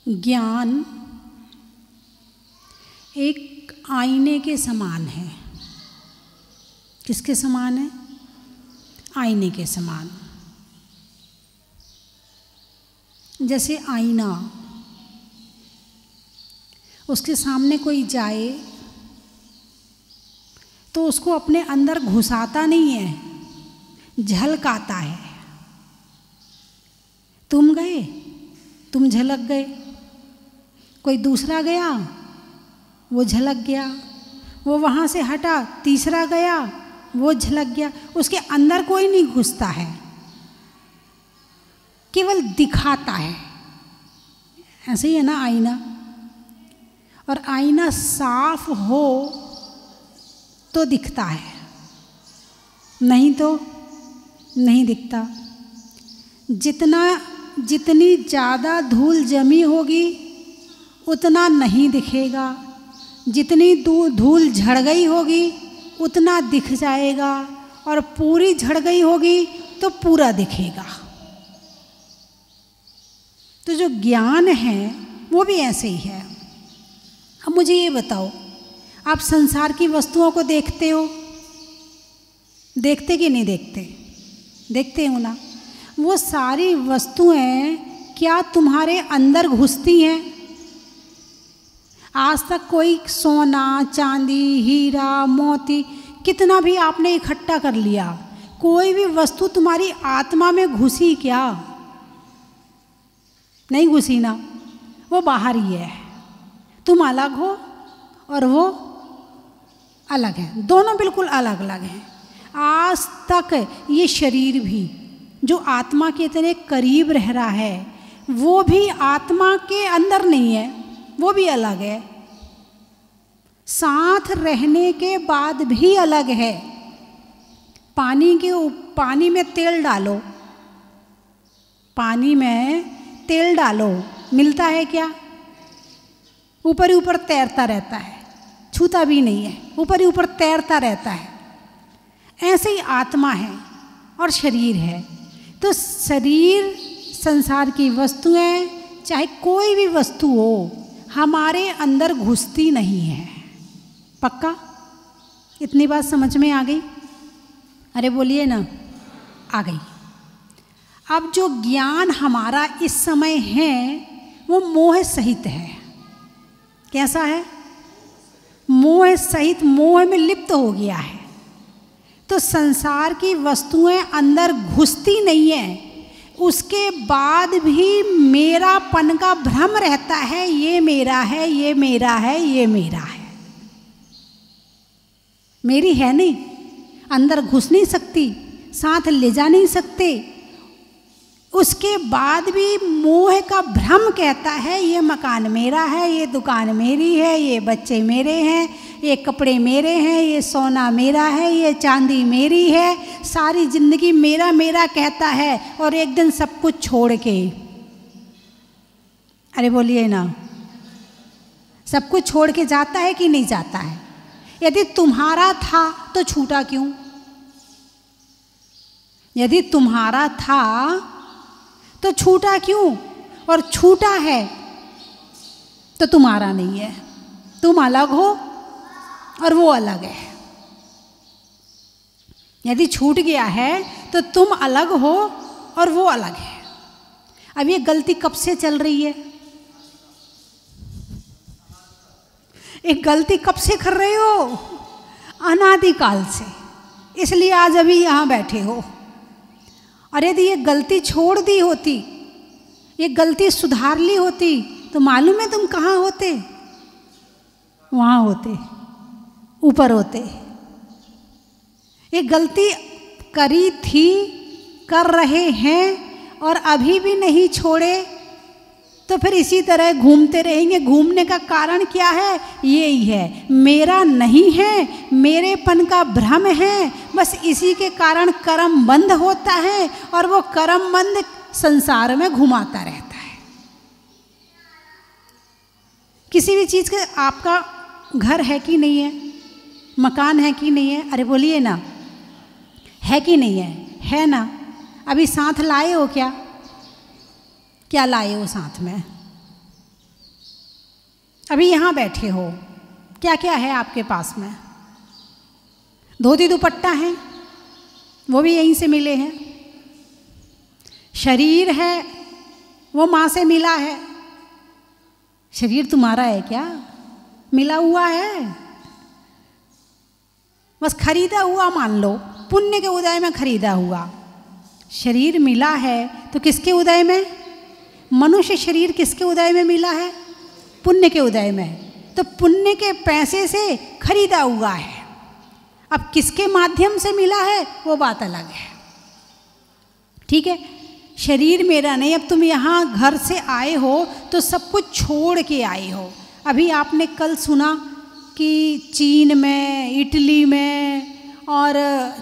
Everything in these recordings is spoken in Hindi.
ज्ञान एक आईने के समान है। किसके समान है? आईने के समान। जैसे आईना, उसके सामने कोई जाए तो उसको अपने अंदर घुसाता नहीं है, झलकाता है। तुम गए, तुम झलक गए, कोई दूसरा गया, वो झलक गया, वो वहाँ से हटा, तीसरा गया, वो झलक गया। उसके अंदर कोई नहीं घुसता है, केवल दिखाता है। ऐसे ही है ना आईना। और आईना साफ हो तो दिखता है, नहीं तो नहीं दिखता। जितनी ज़्यादा धूल जमी होगी उतना नहीं दिखेगा, जितनी धूल झड़ गई होगी उतना दिख जाएगा, और पूरी झड़ गई होगी तो पूरा दिखेगा। तो जो ज्ञान है वो भी ऐसे ही है। अब मुझे ये बताओ, आप संसार की वस्तुओं को देखते हो? देखते कि नहीं देखते? देखते हो ना। वो सारी वस्तुएं क्या तुम्हारे अंदर घुसती हैं? आज तक कोई सोना, चांदी, हीरा, मोती कितना भी आपने इकट्ठा कर लिया, कोई भी वस्तु तुम्हारी आत्मा में घुसी क्या? नहीं घुसी ना। वो बाहर ही है। तुम अलग हो और वो अलग है, दोनों बिल्कुल अलग अलग हैं। आज तक ये शरीर भी जो आत्मा के इतने करीब रह रहा है, वो भी आत्मा के अंदर नहीं है, वो भी अलग है। साथ रहने के बाद भी अलग है। पानी में तेल डालो, पानी में तेल डालो, मिलता है क्या? ऊपर ही ऊपर तैरता रहता है, छूता भी नहीं है, ऊपर ही ऊपर तैरता रहता है। ऐसे ही आत्मा है और शरीर है। तो शरीर, संसार की वस्तुएं, चाहे कोई भी वस्तु हो, हमारे अंदर घुसती नहीं है। पक्का? इतनी बात समझ में आ गई? अरे बोलिए ना, आ गई। अब जो ज्ञान हमारा इस समय है वो मोह सहित है। कैसा है? मोह सहित, मोह में लिप्त हो गया है। तो संसार की वस्तुएं अंदर घुसती नहीं है, उसके बाद भी मेरापन का भ्रम रहता है। ये मेरा है, ये मेरा है, ये मेरा है। मेरी है नहीं, अंदर घुस नहीं सकती, साथ ले जा नहीं सकते। उसके बाद भी मोह का भ्रम कहता है ये मकान मेरा है, ये दुकान मेरी है, ये बच्चे मेरे हैं, ये कपड़े मेरे हैं, ये सोना मेरा है, ये चांदी मेरी है। सारी जिंदगी मेरा मेरा कहता है, और एक दिन सब कुछ छोड़ के, अरे बोलिए ना, सब कुछ छोड़ के जाता है कि नहीं जाता है? यदि तुम्हारा था तो छूटा क्यों? यदि तुम्हारा था तो छूटा क्यों? और छूटा है तो तुम्हारा नहीं है, तुम अलग हो और वो अलग है। यदि छूट गया है तो तुम अलग हो और वो अलग है। अब ये गलती कब से चल रही है? एक गलती कब से कर रहे हो? अनादिकाल से। इसलिए आज अभी यहाँ बैठे हो। और यदि ये गलती छोड़ दी होती, ये गलती सुधार ली होती, तो मालूम है तुम कहाँ होते? वहाँ होते, ऊपर होते। ये गलती करी थी, कर रहे हैं और अभी भी नहीं छोड़े, तो फिर इसी तरह घूमते रहेंगे। घूमने का कारण क्या है? यही है, मेरा नहीं है, मेरेपन का भ्रम है। बस इसी के कारण कर्म बंद होता है, और वो कर्म बंद संसार में घुमाता रहता है। किसी भी चीज़ का आपका घर है कि नहीं है? मकान है कि नहीं है? अरे बोलिए ना, है कि नहीं है? है ना। अभी साथ लाए हो क्या? क्या लाए हो साथ में? अभी यहाँ बैठे हो, क्या क्या है आपके पास में? धोती दुपट्टा है, वो भी यहीं से मिले हैं। शरीर है, वो माँ से मिला है। शरीर तुम्हारा है क्या? मिला हुआ है, बस खरीदा हुआ मान लो, पुण्य के उदय में खरीदा हुआ। शरीर मिला है तो किसके उदय में? मनुष्य शरीर किसके उदय में मिला है? पुण्य के उदय में। तो पुण्य के पैसे से खरीदा हुआ है। अब किसके माध्यम से मिला है वो बात अलग है, ठीक है। शरीर मेरा नहीं। अब तुम यहाँ घर से आए हो तो सब कुछ छोड़ के आए हो। अभी आपने कल सुना कि चीन में, इटली में और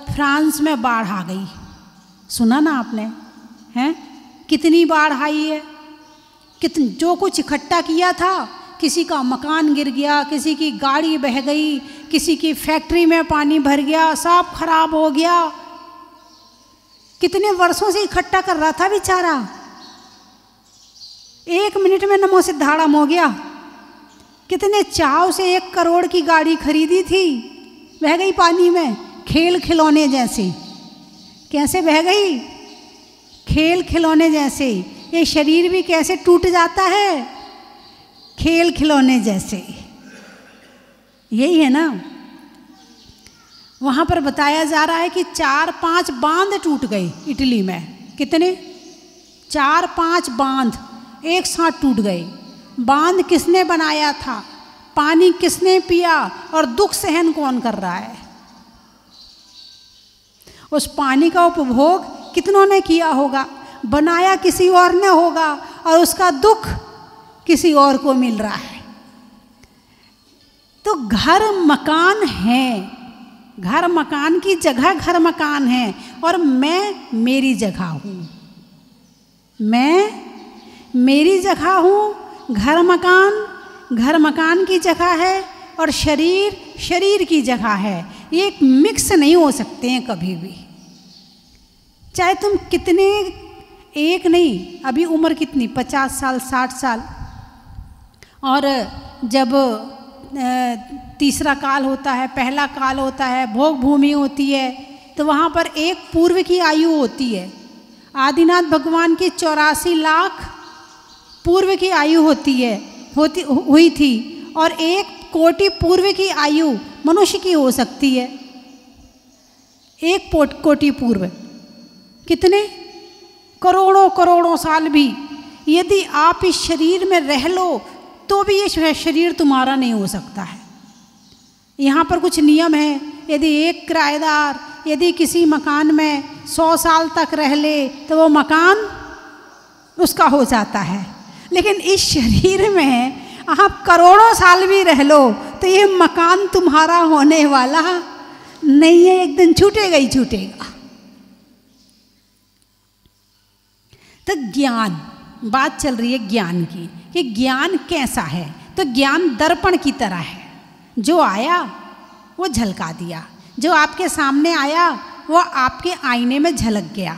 फ्रांस में बाढ़ आ गई, सुना ना आपने? हैं, कितनी बाढ़ आई है। जो कुछ इकट्ठा किया था, किसी का मकान गिर गया, किसी की गाड़ी बह गई, किसी की फैक्ट्री में पानी भर गया, सब खराब हो गया। कितने वर्षों से इकट्ठा कर रहा था बेचारा, 1 मिनट में नमो सिद्धाड़म हो गया। कितने चाव से 1 करोड़ की गाड़ी खरीदी थी, बह गई पानी में, खेल खिलौने जैसे। कैसे बह गई? खेल खिलौने जैसे। ये शरीर भी कैसे टूट जाता है? खेल खिलौने जैसे। यही है ना। वहाँ पर बताया जा रहा है कि 4-5 बांध टूट गए इटली में। कितने? 4-5 बांध एक साथ टूट गए। बांध किसने बनाया था? पानी किसने पिया? और दुख सहन कौन कर रहा है? उस पानी का उपभोग कितनों ने किया होगा? बनाया किसी और ने होगा और उसका दुख किसी और को मिल रहा है। तो घर मकान है, घर मकान की जगह घर मकान है, और मैं मेरी जगह हूँ। मैं मेरी जगह हूँ, घर मकान की जगह है, और शरीर शरीर की जगह है। ये एक मिक्स नहीं हो सकते हैं कभी भी। चाहे तुम कितने, एक नहीं, अभी उम्र कितनी, 50 साल 60 साल, और जब तीसरा काल होता है, पहला काल होता है, भोग भूमि होती है, तो वहाँ पर एक पूर्व की आयु होती है। आदिनाथ भगवान की 84 लाख पूर्व की आयु हुई थी, और 1 कोटि पूर्व की आयु मनुष्य की हो सकती है। 1 कोटि पूर्व कितने? करोड़ों करोड़ों साल भी यदि आप इस शरीर में रह लो तो भी ये शरीर तुम्हारा नहीं हो सकता है। यहाँ पर कुछ नियम है। यदि एक किराएदार यदि किसी मकान में 100 साल तक रह ले तो वो मकान उसका हो जाता है, लेकिन इस शरीर में आप करोड़ों साल भी रह लो तो ये मकान तुम्हारा होने वाला नहीं है। एक दिन छूटेगा ही छूटेगा। तो ज्ञान, बात चल रही है ज्ञान की कि ज्ञान कैसा है। तो ज्ञान दर्पण की तरह है। जो आया वो झलका दिया, जो आपके सामने आया वो आपके आईने में झलक गया।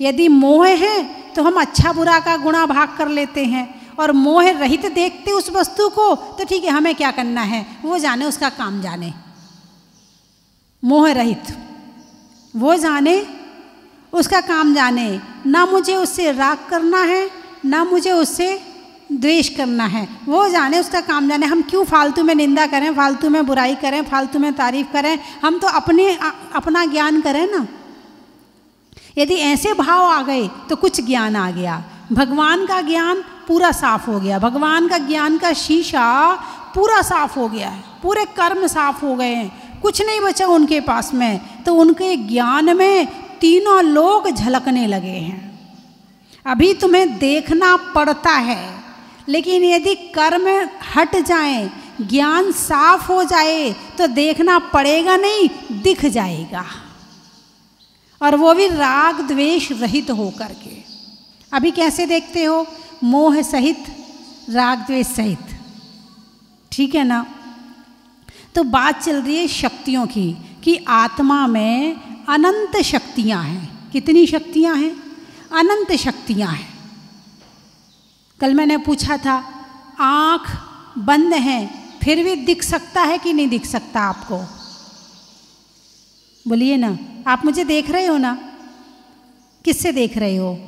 यदि मोह है तो हम अच्छा बुरा का गुणा भाग कर लेते हैं, और मोह रहित देखते उस वस्तु को तो ठीक है, हमें क्या करना है, वो जाने, उसका काम जाने। मोह रहित वो जाने, उसका काम जाने। ना मुझे उससे राग करना है, ना मुझे उससे द्वेष करना है, वो जाने, उसका काम जाने। हम क्यों फालतू में निंदा करें, फालतू में बुराई करें, फालतू में तारीफ करें? हम तो अपना ज्ञान करें ना। यदि ऐसे भाव आ गए तो कुछ ज्ञान आ गया। भगवान का ज्ञान पूरा साफ हो गया। भगवान का ज्ञान का शीशा पूरा साफ हो गया है। पूरे कर्म साफ हो गए हैं, कुछ नहीं बचा उनके पास में। तो उनके ज्ञान में तीनों लोग झलकने लगे हैं। अभी तुम्हें देखना पड़ता है, लेकिन यदि कर्म हट जाए, ज्ञान साफ हो जाए तो देखना पड़ेगा नहीं, दिख जाएगा। और वो भी राग द्वेष रहित होकर के। अभी कैसे देखते हो? मोह सहित, राग द्वेष सहित, ठीक है ना। तो बात चल रही है शक्तियों की कि आत्मा में अनंत शक्तियां हैं। कितनी शक्तियां हैं? अनंत शक्तियां हैं। कल मैंने पूछा था, आँख बंद हैं फिर भी दिख सकता है कि नहीं दिख सकता आपको? बोलिए ना। आप मुझे देख रहे हो ना? किससे देख रहे हो?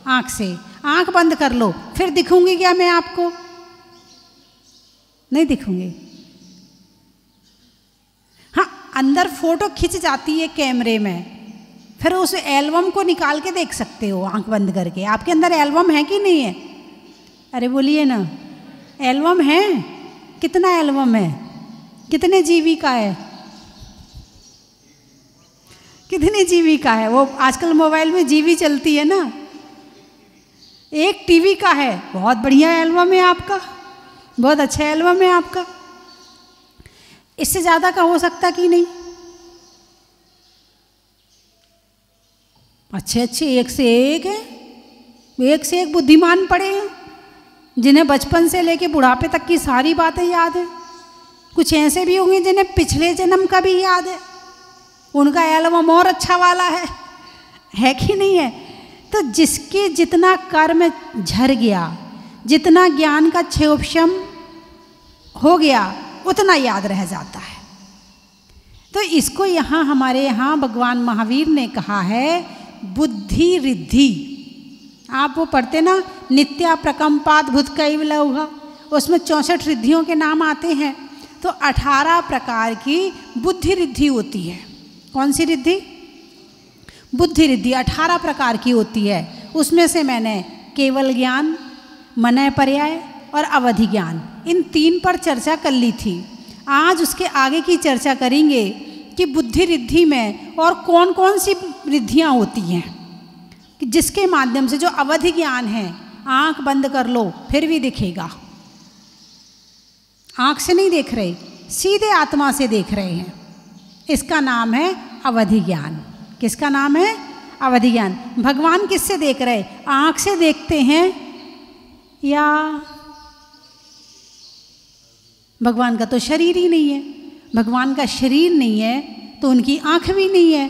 आँख से। आँख बंद कर लो, फिर दिखूंगी क्या मैं आपको? नहीं दिखूंगी। हाँ, अंदर फोटो खिंच जाती है कैमरे में, फिर उस एल्बम को निकाल के देख सकते हो आँख बंद करके। आपके अंदर एल्बम है कि नहीं है? अरे बोलिए ना। एल्बम है? कितना एल्बम है? कितने जीबी का है? कितने जीबी का है? वो आजकल मोबाइल में जीबी चलती है ना। 1 टीबी का है। बहुत बढ़िया एल्बम है आपका, बहुत अच्छा एल्बम है आपका। इससे ज़्यादा का हो सकता कि नहीं? अच्छे अच्छे एक से एक है, एक से एक बुद्धिमान पड़े हैं, जिन्हें बचपन से लेके बुढ़ापे तक की सारी बातें याद है। कुछ ऐसे भी होंगे जिन्हें पिछले जन्म का भी याद है, उनका एल्बम और अच्छा वाला है कि नहीं है? तो जिसके जितना कर्म झर गया, जितना ज्ञान का क्षयोपशम हो गया, उतना याद रह जाता है। तो इसको यहाँ हमारे यहाँ भगवान महावीर ने कहा है बुद्धि रिद्धि। आप वो पढ़ते ना, नित्या प्रकंपात भूत कैवलौघ, उसमें 64 रिद्धियों के नाम आते हैं। तो 18 प्रकार की बुद्धि रिद्धि होती है। कौन सी रिद्धि? बुद्धि रिद्धि 18 प्रकार की होती है। उसमें से मैंने केवल ज्ञान, मनय पर्याय और अवधि ज्ञान, इन 3 पर चर्चा कर ली थी। आज उसके आगे की चर्चा करेंगे कि बुद्धि रिद्धि में और कौन कौन सी रिद्धियाँ होती हैं, कि जिसके माध्यम से जो अवधि ज्ञान है, आँख बंद कर लो फिर भी दिखेगा। आँख से नहीं देख रहे, सीधे आत्मा से देख रहे हैं। इसका नाम है अवधि ज्ञान। किसका नाम है? अवधि ज्ञान। भगवान किससे देख रहे? आँख से देखते हैं या भगवान का तो शरीर ही नहीं है। भगवान का शरीर नहीं है तो उनकी आँख भी नहीं है।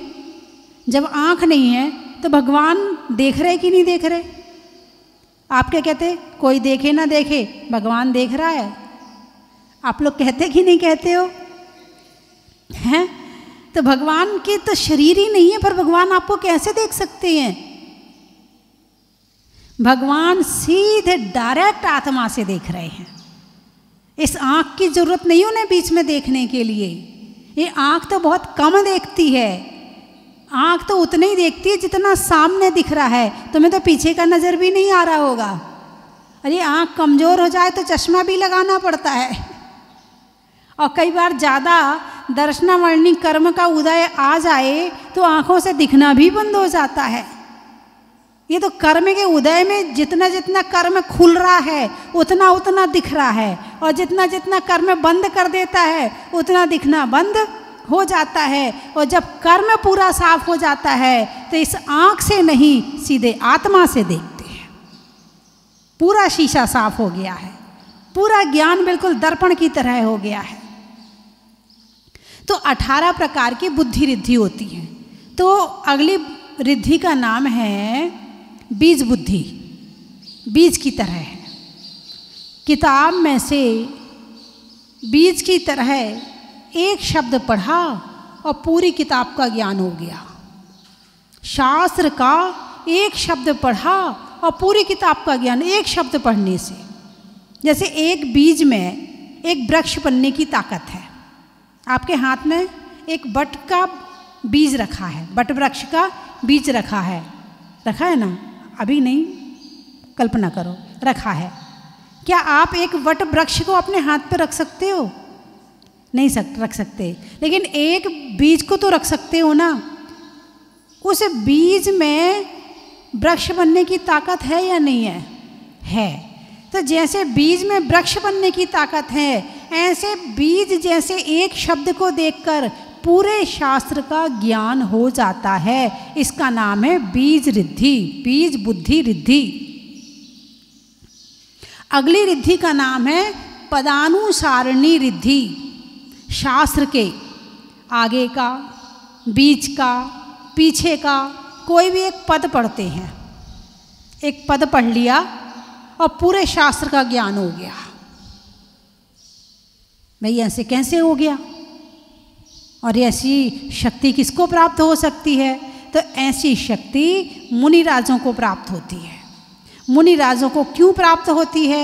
जब आँख नहीं है तो भगवान देख रहे कि नहीं देख रहे? आप क्या कहते? कोई देखे ना देखे, भगवान देख रहा है। आप लोग कहते कि नहीं कहते हो? हैं? तो भगवान के तो शरीर ही नहीं है, पर भगवान आपको कैसे देख सकते हैं? भगवान सीधे डायरेक्ट आत्मा से देख रहे हैं। इस आँख की जरूरत नहीं उन्हें बीच में देखने के लिए। ये आँख तो बहुत कम देखती है। आँख तो उतने ही देखती है जितना सामने दिख रहा है। तुम्हें तो पीछे का नज़र भी नहीं आ रहा होगा। अरे आँख कमज़ोर हो जाए तो चश्मा भी लगाना पड़ता है। और कई बार ज़्यादा दर्शनावर्णी कर्म का उदय आ जाए तो आँखों से दिखना भी बंद हो जाता है। ये तो कर्म के उदय में जितना जितना कर्म खुल रहा है उतना उतना दिख रहा है, और जितना जितना कर्म बंद कर देता है उतना दिखना बंद हो जाता है। और जब कर्म पूरा साफ हो जाता है तो इस आँख से नहीं, सीधे आत्मा से देखते हैं। पूरा शीशा साफ हो गया है, पूरा ज्ञान बिल्कुल दर्पण की तरह हो गया है। तो 18 प्रकार की बुद्धि रिद्धि होती है। तो अगली रिद्धि का नाम है बीज बुद्धि। बीज की तरह है। किताब में से बीज की तरह एक शब्द पढ़ा और पूरी किताब का ज्ञान हो गया। शास्त्र का एक शब्द पढ़ा और पूरी किताब का ज्ञान एक शब्द पढ़ने से। जैसे एक बीज में एक वृक्ष बनने की ताकत है। आपके हाथ में एक बट का बीज रखा है, बट वृक्ष का बीज रखा है ना? अभी नहीं, कल्पना करो, रखा है। क्या आप एक वट वृक्ष को अपने हाथ पे रख सकते हो? नहीं रख सकते, लेकिन एक बीज को तो रख सकते हो ना। उस बीज में वृक्ष बनने की ताकत है या नहीं है? है। तो जैसे बीज में वृक्ष बनने की ताकत है, ऐसे बीज जैसे एक शब्द को देखकर पूरे शास्त्र का ज्ञान हो जाता है। इसका नाम है बीज रिद्धि, बीज बुद्धि रिद्धि। अगली रिद्धि का नाम है पदानुसारिणी रिद्धि। शास्त्र के आगे का, बीच का, पीछे का कोई भी एक पद पढ़ते हैं। एक पद पढ़ लिया और पूरे शास्त्र का ज्ञान हो गया। भाई ऐसे कैसे हो गया, और ऐसी शक्ति किसको प्राप्त हो सकती है? तो ऐसी शक्ति मुनिराजों को प्राप्त होती है। मुनिराजों को क्यों प्राप्त होती है?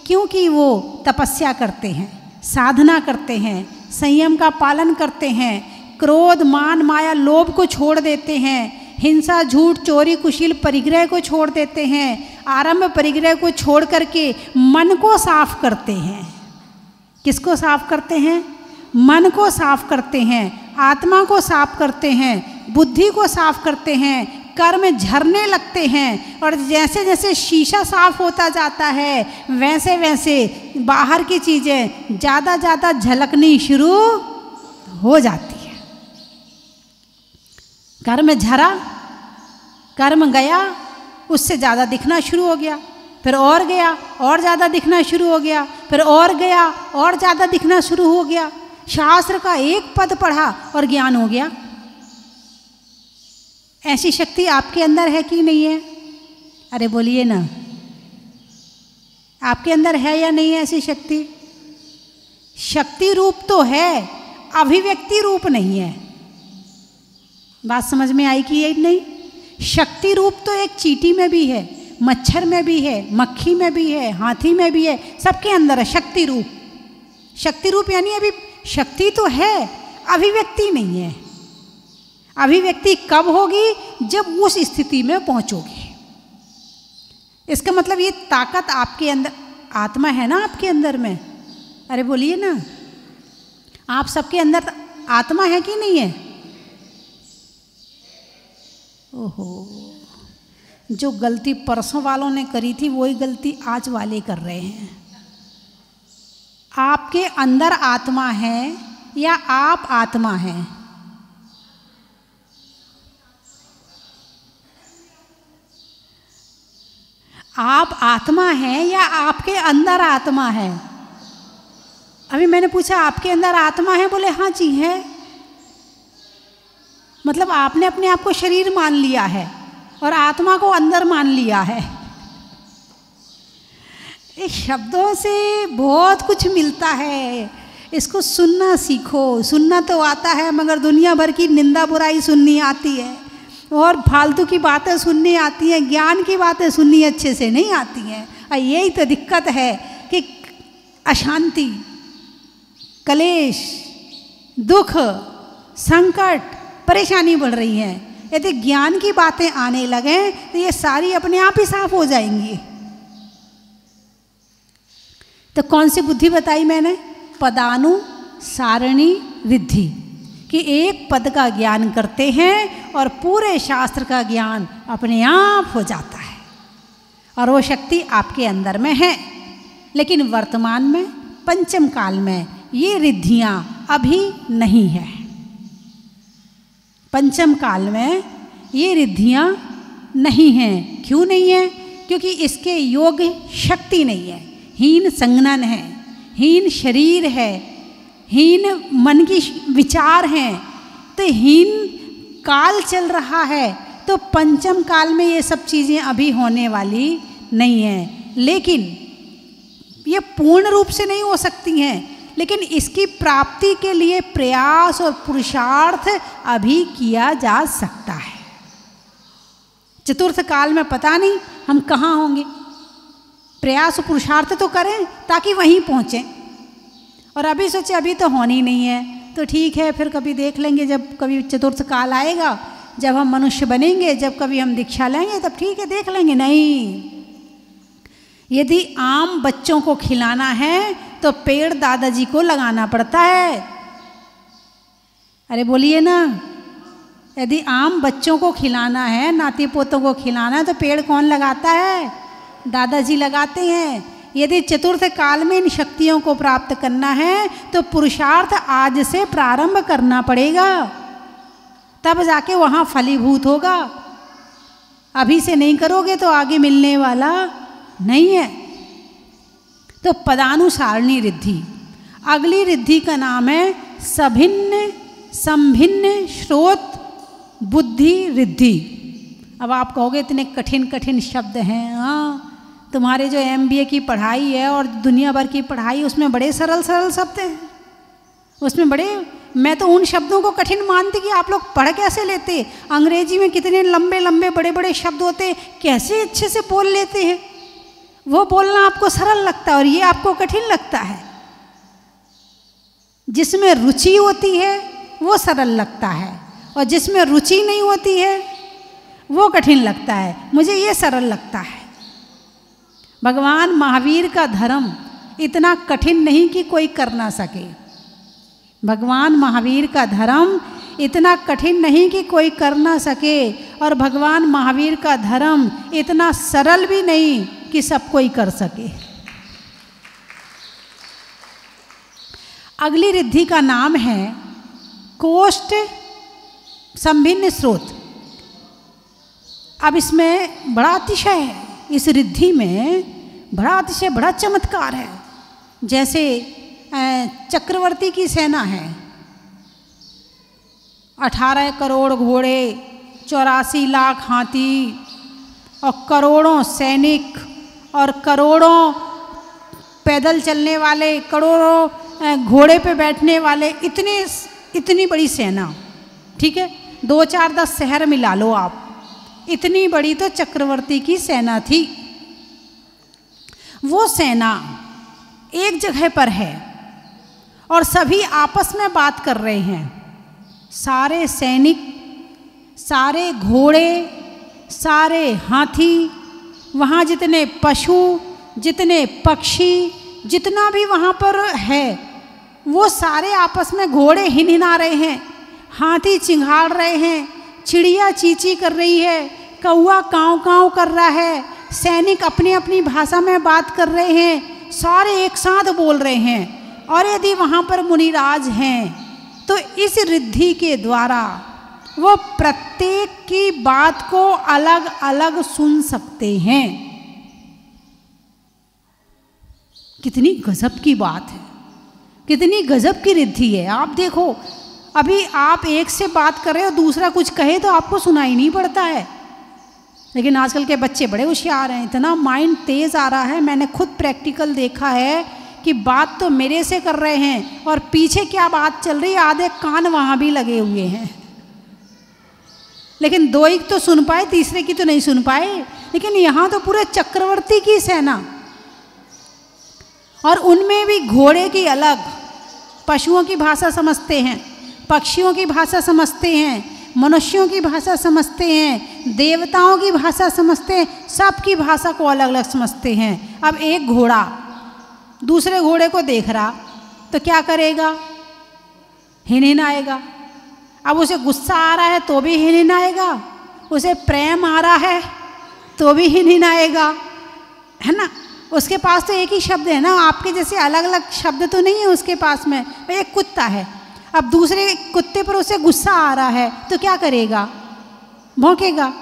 क्योंकि वो तपस्या करते हैं, साधना करते हैं, संयम का पालन करते हैं, क्रोध मान माया लोभ को छोड़ देते हैं, हिंसा झूठ चोरी कुशील परिग्रह को छोड़ देते हैं, आरंभ परिग्रह को छोड़ करके मन को साफ करते हैं। किसको साफ करते हैं? मन को साफ करते हैं, आत्मा को साफ करते हैं, बुद्धि को साफ करते हैं, कर्म झरने लगते हैं, और जैसे जैसे शीशा साफ होता जाता है वैसे वैसे बाहर की चीज़ें ज़्यादा ज़्यादा झलकनी शुरू हो जाती है। कर्म झरा, कर्म गया, उससे ज़्यादा दिखना शुरू हो गया, फिर और गया और ज़्यादा दिखना शुरू हो गया, फिर और गया और ज़्यादा दिखना शुरू हो गया। शास्त्र का एक पद पढ़ा और ज्ञान हो गया। ऐसी शक्ति आपके अंदर है कि नहीं है? अरे बोलिए ना, आपके अंदर है या नहीं है ऐसी शक्ति? शक्ति रूप तो है, अभिव्यक्ति रूप नहीं है। बात समझ में आई कि यही नहीं? शक्ति रूप तो एक चींटी में भी है, मच्छर में भी है, मक्खी में भी है, हाथी में भी है, सबके अंदर है शक्ति रूप। शक्ति रूप यानी अभी शक्ति तो है, अभिव्यक्ति नहीं है। अभिव्यक्ति कब होगी? जब उस स्थिति में पहुंचोगे। इसका मतलब ये ताकत आपके अंदर, आत्मा है ना आपके अंदर में? अरे बोलिए ना, आप सबके अंदर आत्मा है कि नहीं है? ओहो, जो गलती परसों वालों ने करी थी वही गलती आज वाले कर रहे हैं। आपके अंदर आत्मा है या आप आत्मा हैं? आप आत्मा हैं या आपके अंदर आत्मा है? अभी मैंने पूछा आपके अंदर आत्मा है, बोले हाँ जी है। मतलब आपने अपने आप को शरीर मान लिया है और आत्मा को अंदर मान लिया है। इस शब्दों से बहुत कुछ मिलता है, इसको सुनना सीखो। सुनना तो आता है मगर दुनिया भर की निंदा बुराई सुननी आती है, और फालतू की बातें सुननी आती हैं, ज्ञान की बातें सुननी अच्छे से नहीं आती हैं। और यही तो दिक्कत है कि अशांति, कलेश, दुख, संकट, परेशानी बढ़ रही है। यदि ज्ञान की बातें आने लगे तो ये सारी अपने आप ही साफ हो जाएंगी। तो कौन सी बुद्धि बताई मैंने? पदानु सारणी रिद्धि, कि एक पद का ज्ञान करते हैं और पूरे शास्त्र का ज्ञान अपने आप हो जाता है, और वो शक्ति आपके अंदर में है। लेकिन वर्तमान में पंचम काल में ये रिद्धियां अभी नहीं है। पंचम काल में ये रिद्धियां नहीं हैं। क्यों नहीं है? क्योंकि इसके योग शक्ति नहीं है, हीन संज्ञान है, हीन शरीर है, हीन मन की विचार हैं, तो हीन काल चल रहा है। तो पंचम काल में ये सब चीज़ें अभी होने वाली नहीं हैं। लेकिन ये पूर्ण रूप से नहीं हो सकती हैं, लेकिन इसकी प्राप्ति के लिए प्रयास और पुरुषार्थ अभी किया जा सकता है। चतुर्थ काल में पता नहीं हम कहाँ होंगे। प्रयास और पुरुषार्थ तो करें ताकि वहीं पहुँचें, और अभी सोचे अभी तो होनी नहीं है, तो ठीक है फिर कभी देख लेंगे, जब कभी चतुर्थ काल आएगा, जब हम मनुष्य बनेंगे, जब कभी हम दीक्षा लेंगे तब ठीक है देख लेंगे। नहीं, यदि आम बच्चों को खिलाना है तो पेड़ दादाजी को लगाना पड़ता है। अरे बोलिए ना, यदि आम बच्चों को खिलाना है, नाती पोतों को खिलाना है, तो पेड़ कौन लगाता है? दादाजी लगाते हैं। यदि चतुर्थ काल में इन शक्तियों को प्राप्त करना है तो पुरुषार्थ आज से प्रारंभ करना पड़ेगा, तब जाके वहाँ फलीभूत होगा। अभी से नहीं करोगे तो आगे मिलने वाला नहीं है। तो पदानुसारणी रिद्धि, अगली रिद्धि का नाम है सभिन्न संभिन्न श्रोत बुद्धि रिद्धि। अब आप कहोगे इतने कठिन कठिन शब्द हैं। हाँ, तुम्हारे जो MBA की पढ़ाई है और दुनिया भर की पढ़ाई, उसमें बड़े सरल सरल शब्द हैं। उसमें बड़े, मैं तो उन शब्दों को कठिन मानती कि आप लोग पढ़ कैसे लेते। अंग्रेजी में कितने लंबे लंबे बड़े बड़े शब्द होते, कैसे अच्छे से बोल लेते हैं। वो बोलना आपको सरल लगता है और ये आपको कठिन लगता है। जिसमें रुचि होती है वो सरल लगता है और जिसमें रुचि नहीं होती है वो कठिन लगता है। मुझे ये सरल लगता है। भगवान महावीर का धर्म इतना कठिन नहीं कि कोई कर ना सके। भगवान महावीर का धर्म इतना कठिन नहीं कि कोई कर ना सके, और भगवान महावीर का धर्म इतना सरल भी नहीं कि सब कोई कर सके। अगली रिद्धि का नाम है कोष्ठ संभिन्न स्रोत। अब इसमें बड़ा अतिशय है, इस रिद्धि में बड़ा अतिशय, बड़ा चमत्कार है। जैसे चक्रवर्ती की सेना है, 18 करोड़ घोड़े, 84 लाख हाथी और करोड़ों सैनिक और करोड़ों पैदल चलने वाले, करोड़ों घोड़े पे बैठने वाले, इतनी बड़ी सेना। ठीक है, 2-4-10 शहर मिला लो आप, इतनी बड़ी तो चक्रवर्ती की सेना थी। वो सेना एक जगह पर है और सभी आपस में बात कर रहे हैं। सारे सैनिक, सारे घोड़े, सारे हाथी, वहाँ जितने पशु, जितने पक्षी, जितना भी वहाँ पर है, वो सारे आपस में, घोड़े हिनहिना रहे हैं, हाथी चिंघाड़ रहे हैं, चिड़िया चींची कर रही है, कौआ काँव काँव कर रहा है, सैनिक अपनी अपनी भाषा में बात कर रहे हैं, सारे एक साथ बोल रहे हैं। और यदि वहाँ पर मुनिराज हैं तो इस रिद्धि के द्वारा वो प्रत्येक की बात को अलग अलग सुन सकते हैं। कितनी गजब की बात है, कितनी गजब की रिद्धि है। आप देखो, अभी आप एक से बात कर रहे हो, दूसरा कुछ कहे तो आपको सुनाई नहीं पड़ता है। लेकिन आजकल के बच्चे बड़े होशियार हैं, इतना माइंड तेज आ रहा है। मैंने खुद प्रैक्टिकल देखा है कि बात तो मेरे से कर रहे हैं और पीछे क्या बात चल रही है, आधे कान वहाँ भी लगे हुए हैं। लेकिन 2 एक तो सुन पाए, तीसरे की तो नहीं सुन पाए। लेकिन यहाँ तो पूरे चक्रवर्ती की सेना, और उनमें भी घोड़े की अलग, पशुओं की भाषा समझते हैं, पक्षियों की भाषा समझते हैं, मनुष्यों की भाषा समझते हैं, देवताओं की भाषा समझते हैं, सबकी भाषा को अलग अलग समझते हैं। अब एक घोड़ा दूसरे घोड़े को देख रहा तो क्या करेगा? हिनहिनाएगा। अब उसे गुस्सा आ रहा है तो भी हिनहिनाएगा, उसे प्रेम आ रहा है तो भी हिनहिनाएगा, है ना। उसके पास तो एक ही शब्द है ना, आपके जैसे अलग अलग शब्द तो नहीं है उसके पास में। एक कुत्ता है, अब दूसरे कुत्ते पर उसे गुस्सा आ रहा है तो क्या करेगा? भौंकेगा।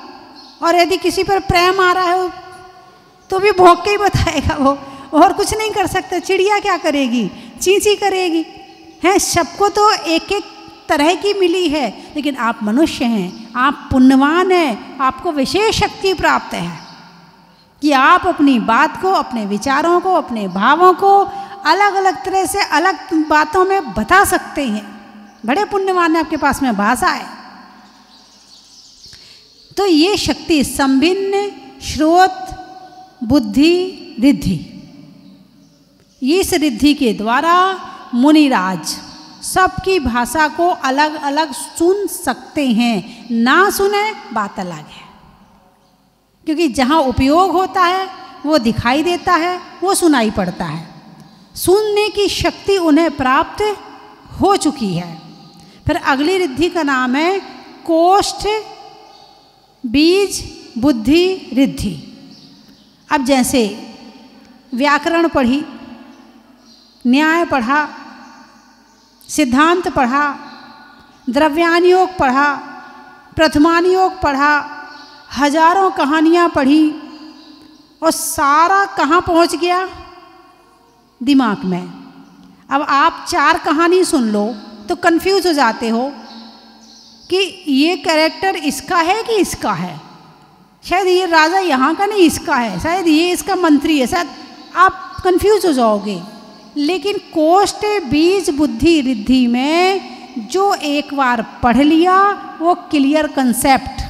और यदि किसी पर प्रेम आ रहा है तो भी भौंक के ही बताएगा वो, और कुछ नहीं कर सकता। चिड़िया क्या करेगी? चींची करेगी। हैं, सबको तो एक एक तरह की मिली है, लेकिन आप मनुष्य हैं, आप पुण्यवान हैं, आपको विशेष शक्ति प्राप्त है कि आप अपनी बात को, अपने विचारों को, अपने भावों को अलग अलग तरह से अलग बातों में बता सकते हैं। बड़े पुण्यवान है, आपके पास में भाषा है। तो ये शक्ति संभिन्न श्रोत बुद्धि रिद्धि, इस रिद्धि के द्वारा मुनिराज सबकी भाषा को अलग अलग सुन सकते हैं। ना सुने बात अलग है, क्योंकि जहाँ उपयोग होता है वो दिखाई देता है, वो सुनाई पड़ता है। सुनने की शक्ति उन्हें प्राप्त हो चुकी है। फिर अगली रिद्धि का नाम है कोष्ठ बीज बुद्धि रिद्धि। अब जैसे व्याकरण पढ़ी, न्याय पढ़ा, सिद्धांत पढ़ा, द्रव्यानुयोग पढ़ा, प्रथमानुयोग पढ़ा, हजारों कहानियाँ पढ़ी, और सारा कहाँ पहुँच गया? दिमाग में। अब आप 4 कहानी सुन लो तो कंफ्यूज हो जाते हो कि ये कैरेक्टर इसका है कि इसका है, शायद ये राजा यहाँ का नहीं इसका है, शायद ये इसका मंत्री है, शायद आप कंफ्यूज हो जाओगे। लेकिन कोष्ठ बीज बुद्धि रिद्धि में जो एक बार पढ़ लिया वो क्लियर कंसेप्ट,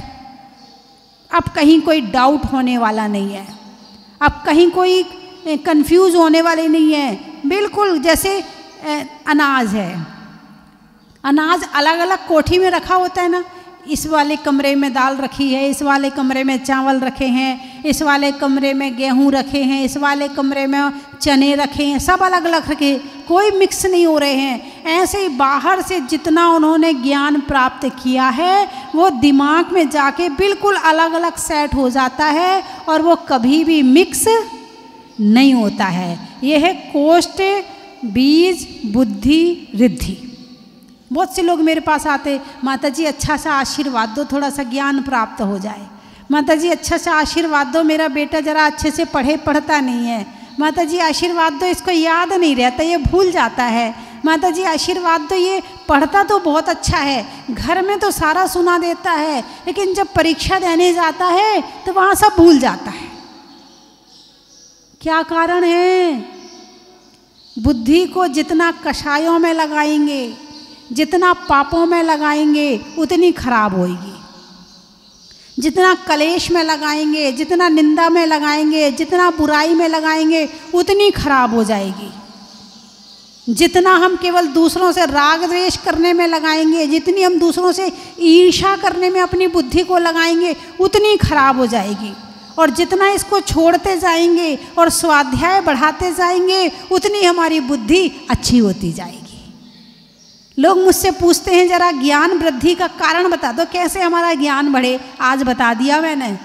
अब कहीं कोई डाउट होने वाला नहीं है, अब कहीं कोई कंफ्यूज होने वाले नहीं है। बिल्कुल जैसे अनाज है, अनाज अलग अलग कोठी में रखा होता है ना, इस वाले कमरे में दाल रखी है, इस वाले कमरे में चावल रखे हैं, इस वाले कमरे में गेहूं रखे हैं, इस वाले कमरे में चने रखे हैं, सब अलग अलग रखे, कोई मिक्स नहीं हो रहे हैं। ऐसे ही बाहर से जितना उन्होंने ज्ञान प्राप्त किया है वो दिमाग में जाके बिल्कुल अलग अलग सेट हो जाता है और वो कभी भी मिक्स नहीं होता है। यह है कोष्ठ बीज बुद्धि रिद्धि। बहुत से लोग मेरे पास आते, माता जी अच्छा सा आशीर्वाद दो, थोड़ा सा ज्ञान प्राप्त हो जाए। माता जी अच्छा सा आशीर्वाद दो, मेरा बेटा जरा अच्छे से पढ़ता नहीं है। माता जी आशीर्वाद दो, इसको याद नहीं रहता, ये भूल जाता है। माता जी आशीर्वाद दो, ये पढ़ता तो बहुत अच्छा है, घर में तो सारा सुना देता है, लेकिन जब परीक्षा देने जाता है तो वहाँ सब भूल जाता है। क्या कारण है? बुद्धि को जितना कषायों में लगाएंगे, जितना पापों में लगाएंगे उतनी खराब होगी। जितना कलेश में लगाएंगे, जितना निंदा में लगाएंगे, जितना बुराई में लगाएंगे उतनी खराब हो जाएगी। जितना हम केवल दूसरों से राग द्वेष करने में लगाएंगे, जितनी हम दूसरों से ईर्ष्या करने में अपनी बुद्धि को लगाएंगे उतनी खराब हो जाएगी। और जितना इसको छोड़ते जाएंगे और स्वाध्याय बढ़ाते जाएंगे उतनी हमारी बुद्धि अच्छी होती जाएगी। लोग मुझसे पूछते हैं जरा ज्ञान वृद्धि का कारण बता दो, कैसे हमारा ज्ञान बढ़े। आज बता दिया मैंने।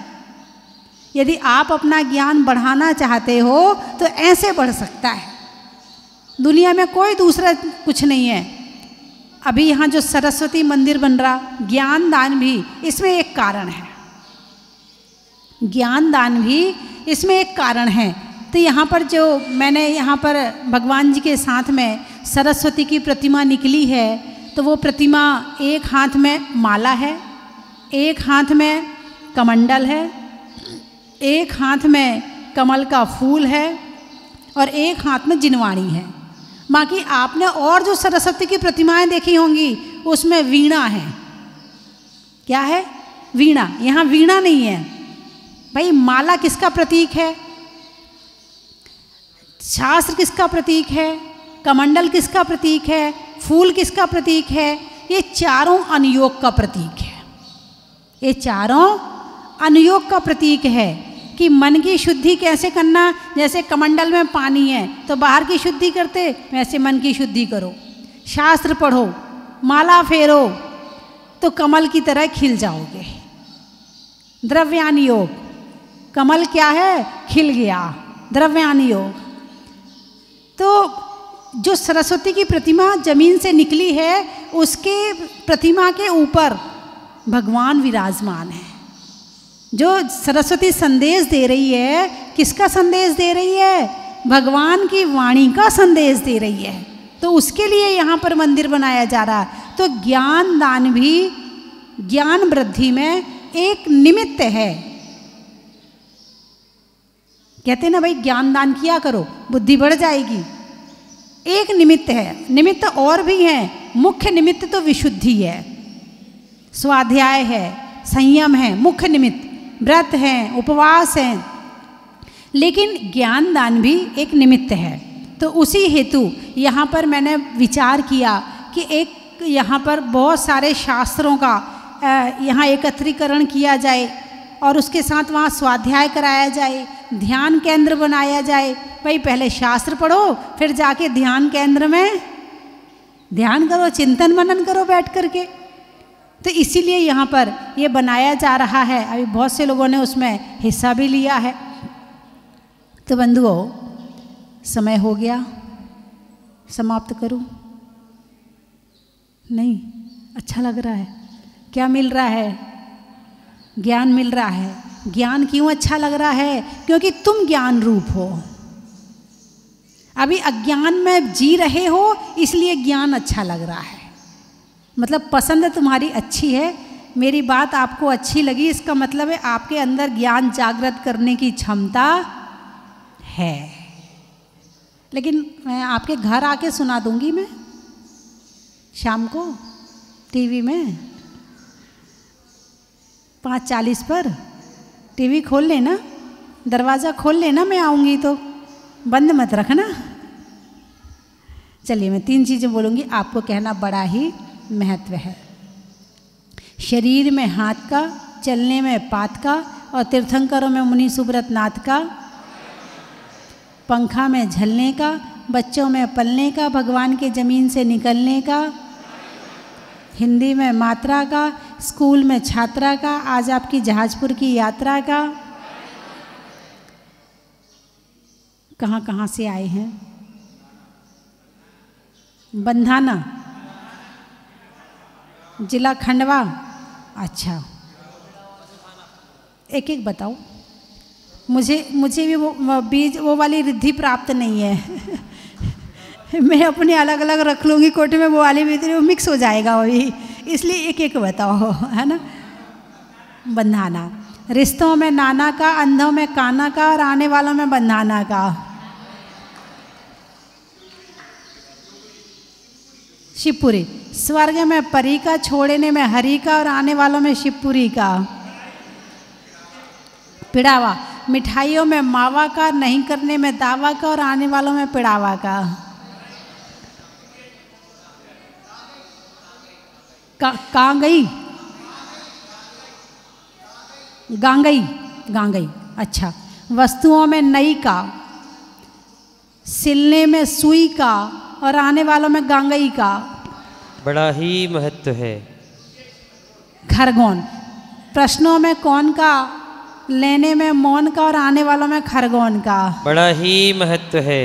यदि आप अपना ज्ञान बढ़ाना चाहते हो तो ऐसे बढ़ सकता है, दुनिया में कोई दूसरा कुछ नहीं है। अभी यहाँ जो सरस्वती मंदिर बन रहा, ज्ञान दान भी इसमें एक कारण है, ज्ञान दान भी इसमें एक कारण है। तो यहाँ पर जो मैंने यहाँ पर भगवान जी के साथ में सरस्वती की प्रतिमा निकली है, तो वो प्रतिमा एक हाथ में माला है, एक हाथ में कमंडल है, एक हाथ में कमल का फूल है और एक हाथ में जिनवाणी है। बाकी आपने और जो सरस्वती की प्रतिमाएं देखी होंगी उसमें वीणा है। क्या है? वीणा। यहाँ वीणा नहीं है भाई। माला किसका प्रतीक है? शास्त्र किसका प्रतीक है? कमंडल किसका प्रतीक है? फूल किसका प्रतीक है? ये चारों अनुयोग का प्रतीक है। ये चारों अनुयोग का प्रतीक है कि मन की शुद्धि कैसे करना। जैसे कमंडल में पानी है तो बाहर की शुद्धि करते, वैसे मन की शुद्धि करो। शास्त्र पढ़ो, माला फेरो तो कमल की तरह खिल जाओगे। द्रव्यान योग, कमल क्या है? खिल गया। द्रव्यान योग। तो जो सरस्वती की प्रतिमा जमीन से निकली है उसके प्रतिमा के ऊपर भगवान विराजमान है। जो सरस्वती संदेश दे रही है, किसका संदेश दे रही है? भगवान की वाणी का संदेश दे रही है। तो उसके लिए यहाँ पर मंदिर बनाया जा रहा है। तो ज्ञान दान भी ज्ञान वृद्धि में एक निमित्त है। कहते हैं ना भाई, ज्ञान दान किया करो, बुद्धि बढ़ जाएगी। एक निमित्त है, निमित्त और भी हैं। मुख्य निमित्त तो विशुद्धि है, स्वाध्याय है, संयम है, मुख्य निमित्त व्रत है, उपवास है। लेकिन ज्ञान दान भी एक निमित्त है। तो उसी हेतु यहाँ पर मैंने विचार किया कि एक यहाँ पर बहुत सारे शास्त्रों का यहाँ एकत्रीकरण किया जाए और उसके साथ वहाँ स्वाध्याय कराया जाए, ध्यान केंद्र बनाया जाए। भाई पहले शास्त्र पढ़ो, फिर जाके ध्यान केंद्र में ध्यान करो, चिंतन मनन करो बैठ करके। तो इसीलिए यहाँ पर ये बनाया जा रहा है। अभी बहुत से लोगों ने उसमें हिस्सा भी लिया है। तो बंधुओं, समय हो गया, समाप्त करूं? नहीं? अच्छा लग रहा है? क्या मिल रहा है? ज्ञान मिल रहा है। ज्ञान क्यों अच्छा लग रहा है? क्योंकि तुम ज्ञान रूप हो। अभी अज्ञान में जी रहे हो, इसलिए ज्ञान अच्छा लग रहा है। मतलब पसंद तुम्हारी अच्छी है, मेरी बात आपको अच्छी लगी, इसका मतलब है आपके अंदर ज्ञान जागृत करने की क्षमता है। लेकिन मैं आपके घर आके सुना दूंगी मैं शाम को टीवी में 5:40 पर। टीवी खोल लेना, दरवाज़ा खोल लेना, मैं आऊँगी तो बंद मत रखना। चलिए मैं 3 चीज़ें बोलूँगी, आपको कहना बड़ा ही महत्व है। शरीर में हाथ का, चलने में पात का, और तीर्थंकरों में मुनि सुब्रत नाथ का। पंखा में झलने का, बच्चों में पलने का, भगवान के ज़मीन से निकलने का। हिंदी में मात्रा का, स्कूल में छात्रा का, आज आपकी जहाजपुर की यात्रा का। कहाँ कहाँ से आए हैं? बंधाना, जिला खंडवा। अच्छा, एक एक बताओ। मुझे भी वो वाली रिद्धि प्राप्त नहीं है। मैं अपने अलग अलग रख लूँगी कोटे में, वो वाली भी वो मिक्स हो जाएगा वही, इसलिए एक एक बताओ, है ना। बंधाना, रिश्तों में नाना का, अंधों में काना का, और आने वालों में बंधाना का। शिवपुरी, स्वर्ग में परी का, छोड़ने में हरि का, और आने वालों में शिवपुरी का। पिड़ावा, मिठाइयों में मावा का, नहीं करने में दावा का, और आने वालों में पिड़ावा का। कांगई, गांगई, गांगई। अच्छा, वस्तुओं में नई का, सिलने में सुई का, और आने वालों में गांगई का। बड़ा ही महत्व है। खरगोन, प्रश्नों में कौन का, लेने में मौन का, और आने वालों में खरगोन का। बड़ा ही महत्व है।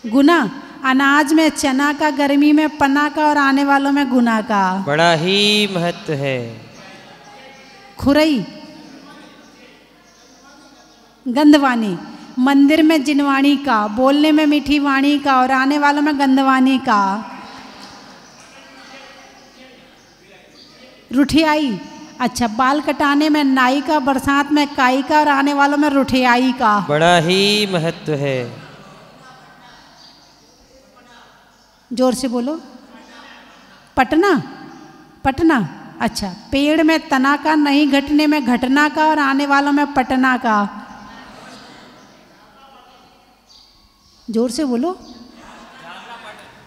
गुना, अनाज में चना का, गर्मी में पना का, और आने वालों में गुना का। बड़ा ही महत्व है। खुरई, गंधवानी, मंदिर में जिनवाणी का, बोलने में मीठी वाणी का, और आने वालों में गंधवानी का। रुठियाई, अच्छा, बाल कटाने में नाई का, बरसात में काई का, और आने वालों में रुठियाई का। बड़ा ही महत्व है। जोर से बोलो। पटना, पटना। अच्छा, पेड़ में तना का, नहीं घटने में घटना का, और आने वालों में पटना का। जोर से बोलो।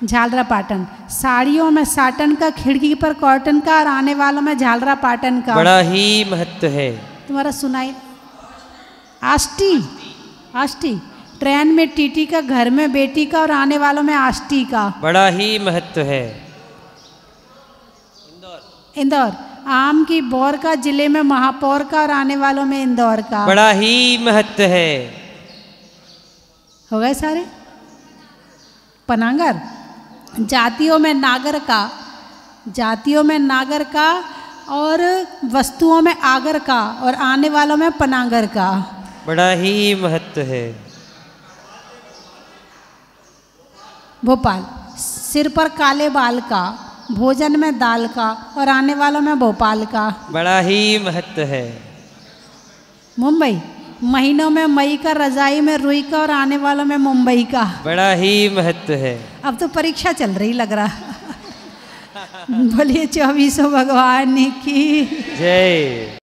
झालरा पाटन, साड़ियों में साटन का, खिड़की पर कॉटन का, और आने वालों में झालरा पाटन का। बड़ा ही महत्व है। तुम्हारा सुनाई। आष्टी, आष्टी, ट्रेन में टीटी का, घर में बेटी का, और आने वालों में आष्टी का। बड़ा ही महत्व है। इंदौर, आम की बौर का, जिले में महापौर का, और आने वालों में इंदौर का। बड़ा ही महत्व है। हो गए सारे। पनागर, जातियों में नागर का, जातियों में नागर का, और वस्तुओं में आगर का, और आने वालों में पनागर का। बड़ा ही महत्व है। भोपाल, सिर पर काले बाल का, भोजन में दाल का, और आने वालों में भोपाल का। बड़ा ही महत्व है। मुंबई, महीनों में मई का, रजाई में रुई का, और आने वालों में मुंबई का। बड़ा ही महत्व है। अब तो परीक्षा चल रही लग रहा। बोलिए 24 भगवान की जय।